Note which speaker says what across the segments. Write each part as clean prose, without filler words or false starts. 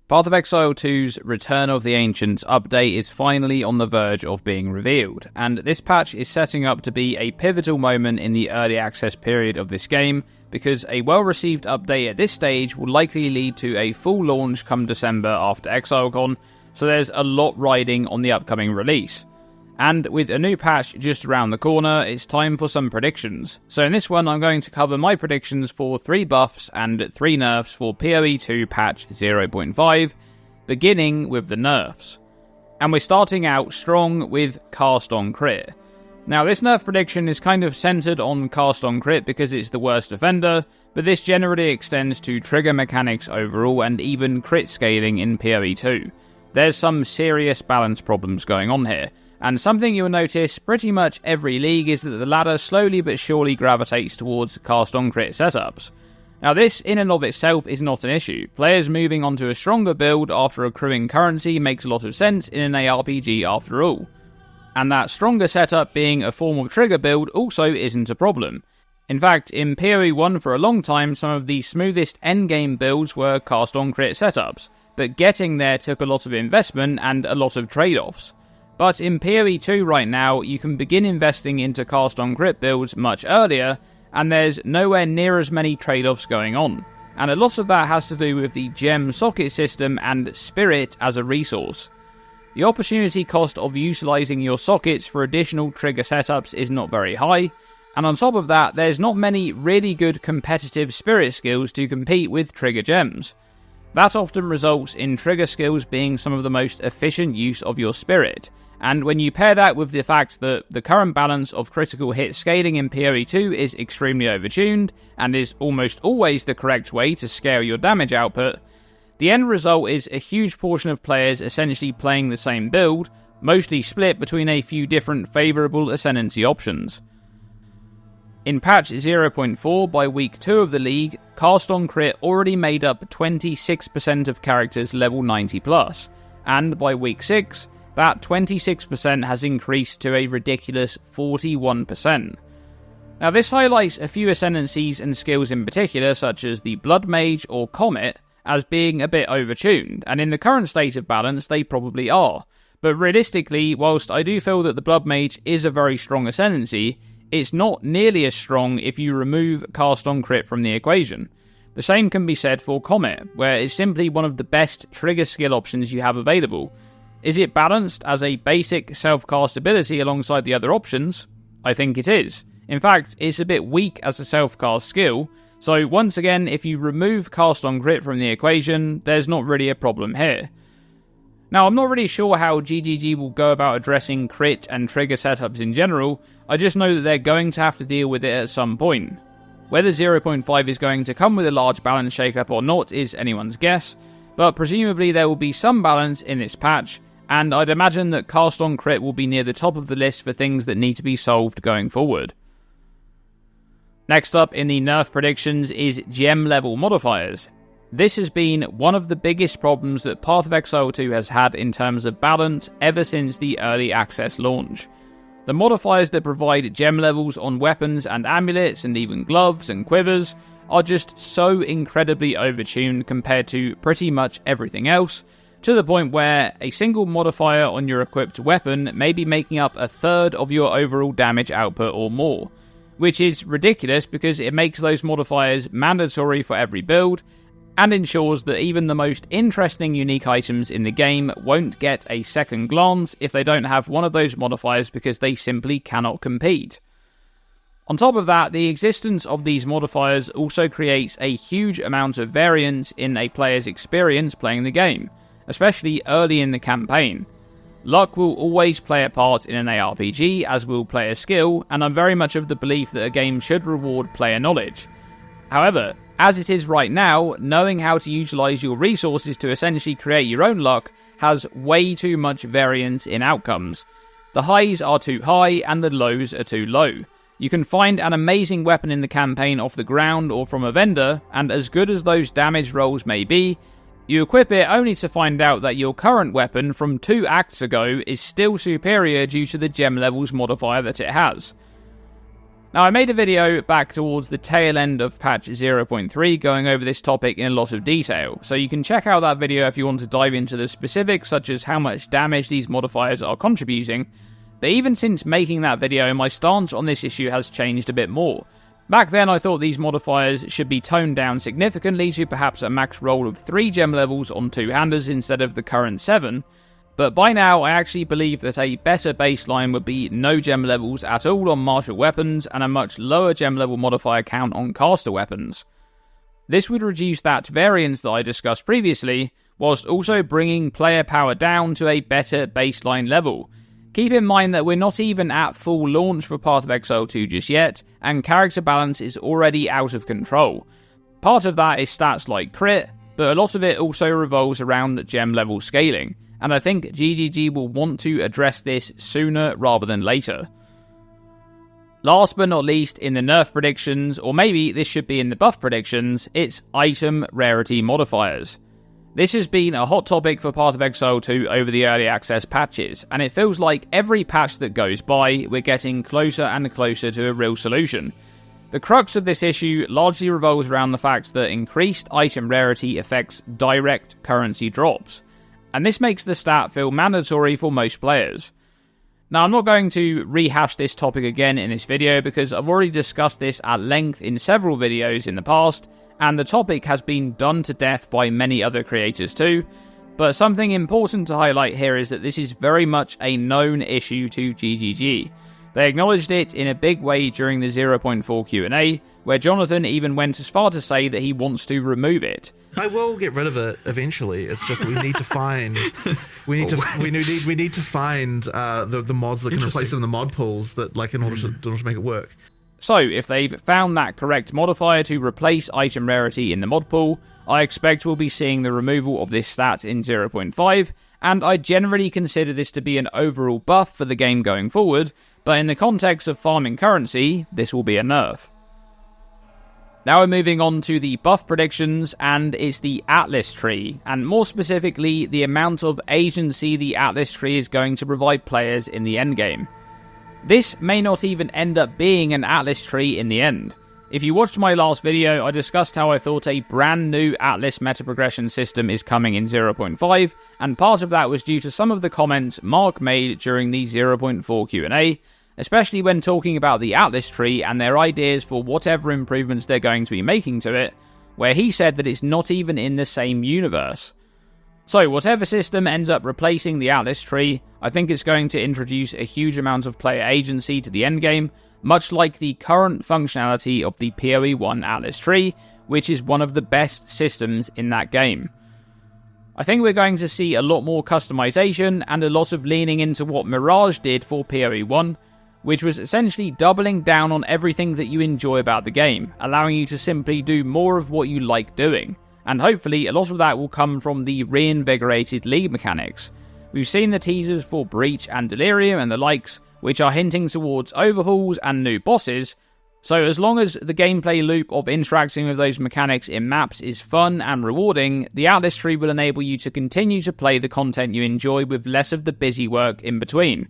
Speaker 1: Path of Exile 2's Return of the Ancients update is finally on the verge of being revealed, and this patch is setting up to be a pivotal moment in the early access period of this game, because a well-received update at this stage will likely lead to a full launch come December after ExileCon, so there's a lot riding on the upcoming release. And with a new patch just around the corner, it's time for some predictions. So in this one, I'm going to cover my predictions for 3 buffs and 3 nerfs for PoE 2 patch 0.5, beginning with the nerfs. And we're starting out strong with Cast on Crit. Now this nerf prediction is kind of centered on Cast on Crit because it's the worst offender, but this generally extends to trigger mechanics overall and even crit scaling in PoE 2. There's some serious balance problems going on here. And something you'll notice pretty much every league is that the ladder slowly but surely gravitates towards cast on crit setups. Now this in and of itself is not an issue. Players moving onto a stronger build after accruing currency makes a lot of sense in an ARPG after all. And that stronger setup being a form of trigger build also isn't a problem. In fact, in PoE 1 for a long time some of the smoothest endgame builds were cast on crit setups, but getting there took a lot of investment and a lot of trade-offs. But in PoE 2 right now, you can begin investing into cast on crit builds much earlier, and there's nowhere near as many trade-offs going on. And a lot of that has to do with the gem socket system and spirit as a resource. The opportunity cost of utilising your sockets for additional trigger setups is not very high, and on top of that, there's not many really good competitive spirit skills to compete with trigger gems. That often results in trigger skills being some of the most efficient use of your spirit. And when you pair that with the fact that the current balance of critical hit scaling in PoE 2 is extremely overtuned, and is almost always the correct way to scale your damage output, the end result is a huge portion of players essentially playing the same build, mostly split between a few different favourable Ascendancy options. In patch 0.4 by week 2 of the league, Cast on Crit already made up 26% of characters level 90+, and by week 6, that 26% has increased to a ridiculous 41%. Now this highlights a few ascendancies and skills in particular, such as the Blood Mage or Comet, as being a bit overtuned, and in the current state of balance they probably are. But realistically, whilst I do feel that the Blood Mage is a very strong ascendancy, it's not nearly as strong if you remove Cast on Crit from the equation. The same can be said for Comet, where it's simply one of the best trigger skill options you have available. Is it balanced as a basic self-cast ability alongside the other options? I think it is. In fact, it's a bit weak as a self-cast skill, so once again, if you remove Cast on Crit from the equation, there's not really a problem here. Now, I'm not really sure how GGG will go about addressing crit and trigger setups in general, I just know that they're going to have to deal with it at some point. Whether 0.5 is going to come with a large balance shakeup or not is anyone's guess, but presumably there will be some balance in this patch, and I'd imagine that Cast on Crit will be near the top of the list for things that need to be solved going forward. Next up in the nerf predictions is gem level modifiers. This has been one of the biggest problems that Path of Exile 2 has had in terms of balance ever since the early access launch. The modifiers that provide gem levels on weapons and amulets and even gloves and quivers are just so incredibly overtuned compared to pretty much everything else, to the point where a single modifier on your equipped weapon may be making up a third of your overall damage output or more, which is ridiculous because it makes those modifiers mandatory for every build, and ensures that even the most interesting unique items in the game won't get a second glance if they don't have one of those modifiers because they simply cannot compete. On top of that, the existence of these modifiers also creates a huge amount of variance in a player's experience playing the game, especially early in the campaign. Luck will always play a part in an ARPG, as will player skill, and I'm very much of the belief that a game should reward player knowledge. However, as it is right now, knowing how to utilise your resources to essentially create your own luck has way too much variance in outcomes. The highs are too high and the lows are too low. You can find an amazing weapon in the campaign off the ground or from a vendor, and as good as those damage rolls may be, you equip it only to find out that your current weapon from 2 acts ago is still superior due to the gem levels modifier that it has. Now, I made a video back towards the tail end of patch 0.3 going over this topic in a lot of detail, so you can check out that video if you want to dive into the specifics such as how much damage these modifiers are contributing. But even since making that video, my stance on this issue has changed a bit more. Back then I thought these modifiers should be toned down significantly to perhaps a max roll of 3 gem levels on 2-handers instead of the current 7, but by now I actually believe that a better baseline would be no gem levels at all on martial weapons and a much lower gem level modifier count on caster weapons. This would reduce that variance that I discussed previously, whilst also bringing player power down to a better baseline level. Keep in mind that we're not even at full launch for Path of Exile 2 just yet, and character balance is already out of control. Part of that is stats like crit, but a lot of it also revolves around gem level scaling, and I think GGG will want to address this sooner rather than later. Last but not least, in the nerf predictions, or maybe this should be in the buff predictions, it's item rarity modifiers. This has been a hot topic for Path of Exile 2 over the early access patches, and it feels like every patch that goes by, we're getting closer and closer to a real solution. The crux of this issue largely revolves around the fact that increased item rarity affects direct currency drops, and this makes the stat feel mandatory for most players. Now, I'm not going to rehash this topic again in this video because I've already discussed this at length in several videos in the past, and the topic has been done to death by many other creators too, but something important to highlight here is that this is very much a known issue to GGG. They acknowledged it in a big way during the 0.4 Q&A, where Jonathan even went as far to say that he wants to remove it.
Speaker 2: I will get rid of it eventually. It's just we need to find we need to find the mods that can replace it in the mod pools that in order to make it work.
Speaker 1: So, if they've found that correct modifier to replace item rarity in the mod pool, I expect we'll be seeing the removal of this stat in 0.5, and I generally consider this to be an overall buff for the game going forward, but in the context of farming currency, this will be a nerf. Now we're moving on to the buff predictions, and it's the Atlas tree, and more specifically, the amount of agency the Atlas tree is going to provide players in the endgame. This may not even end up being an Atlas tree in the end. If you watched my last video, I discussed how I thought a brand new Atlas meta progression system is coming in 0.5, and part of that was due to some of the comments Mark made during the 0.4 Q&A, especially when talking about the Atlas tree and their ideas for whatever improvements they're going to be making to it, where he said that it's not even in the same universe. So, whatever system ends up replacing the Atlas tree, I think it's going to introduce a huge amount of player agency to the endgame, much like the current functionality of the PoE 1 Atlas tree, which is one of the best systems in that game. I think we're going to see a lot more customization and a lot of leaning into what Mirage did for PoE 1, which was essentially doubling down on everything that you enjoy about the game, allowing you to simply do more of what you like doing. And hopefully a lot of that will come from the reinvigorated league mechanics. We've seen the teasers for Breach and Delirium and the likes, which are hinting towards overhauls and new bosses, so as long as the gameplay loop of interacting with those mechanics in maps is fun and rewarding, the Atlas tree will enable you to continue to play the content you enjoy with less of the busy work in between.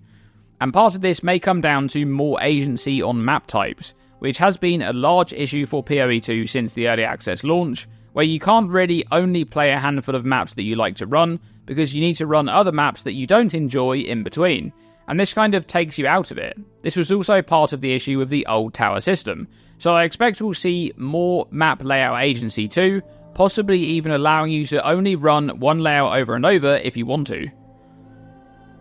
Speaker 1: And part of this may come down to more agency on map types, which has been a large issue for PoE 2 since the early access launch, where you can't really only play a handful of maps that you like to run, because you need to run other maps that you don't enjoy in between, and this kind of takes you out of it. This was also part of the issue with the old tower system, so I expect we'll see more map layout agency too, possibly even allowing you to only run one layout over and over if you want to.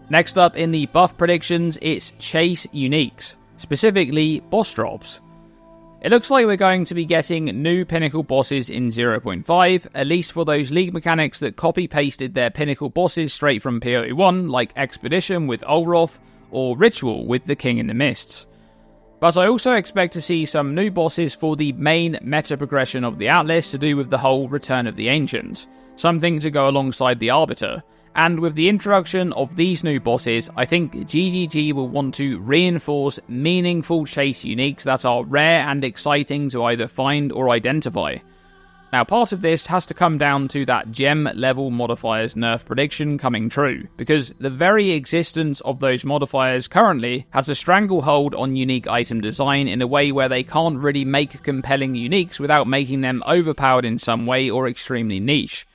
Speaker 1: Next up in the buff predictions, it's chase uniques, specifically boss drops. It looks like we're going to be getting new pinnacle bosses in 0.5, at least for those league mechanics that copy-pasted their pinnacle bosses straight from PoE 1, like Expedition with Olroth, or Ritual with the King in the Mists. But I also expect to see some new bosses for the main meta progression of the Atlas to do with the whole Return of the Ancients, something to go alongside the Arbiter. And with the introduction of these new bosses, I think GGG will want to reinforce meaningful chase uniques that are rare and exciting to either find or identify. Now, part of this has to come down to that gem level modifiers nerf prediction coming true, because the very existence of those modifiers currently has a stranglehold on unique item design in a way where they can't really make compelling uniques without making them overpowered in some way or extremely niche.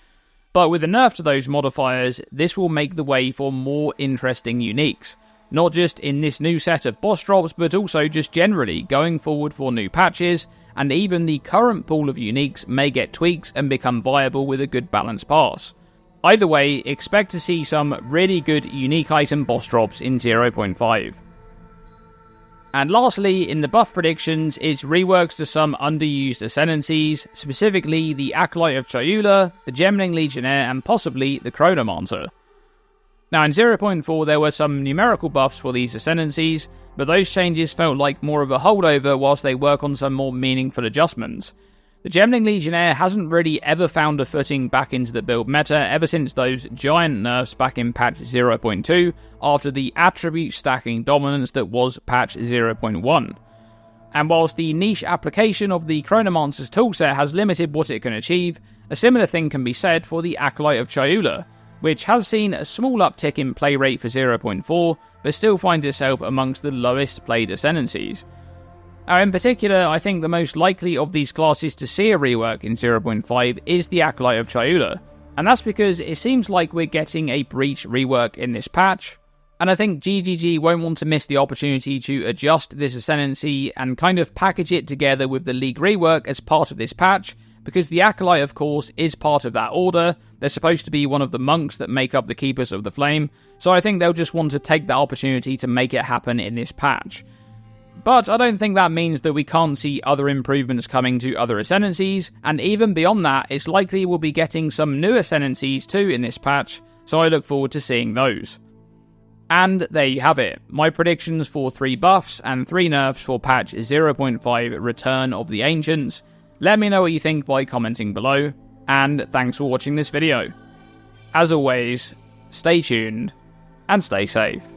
Speaker 1: But with the nerf to those modifiers, this will make the way for more interesting uniques. Not just in this new set of boss drops, but also just generally going forward for new patches, and even the current pool of uniques may get tweaks and become viable with a good balance pass. Either way, expect to see some really good unique item boss drops in 0.5. And lastly, in the buff predictions, it's reworks to some underused Ascendancies, specifically the Acolyte of Chayula, the Gemling Legionnaire, and possibly the Chronomancer. Now in 0.4 there were some numerical buffs for these Ascendancies, but those changes felt like more of a holdover whilst they work on some more meaningful adjustments. The Gemling Legionnaire hasn't really ever found a footing back into the build meta ever since those giant nerfs back in patch 0.2 after the attribute stacking dominance that was patch 0.1. And whilst the niche application of the Chronomancer's toolset has limited what it can achieve, a similar thing can be said for the Acolyte of Chayula, which has seen a small uptick in play rate for 0.4, but still finds itself amongst the lowest played Ascendancies. Now in particular, I think the most likely of these classes to see a rework in 0.5 is the Acolyte of Chayula, and that's because it seems like we're getting a Breach rework in this patch, and I think GGG won't want to miss the opportunity to adjust this Ascendancy and kind of package it together with the League rework as part of this patch, because the Acolyte, of course, is part of that order. They're supposed to be one of the monks that make up the Keepers of the Flame, so I think they'll just want to take that opportunity to make it happen in this patch. But I don't think that means that we can't see other improvements coming to other Ascendancies, and even beyond that, it's likely we'll be getting some new Ascendancies too in this patch, so I look forward to seeing those. And there you have it, my predictions for 3 buffs and 3 nerfs for patch 0.5 Return of the Ancients. Let me know what you think by commenting below, and thanks for watching this video. As always, stay tuned and stay safe.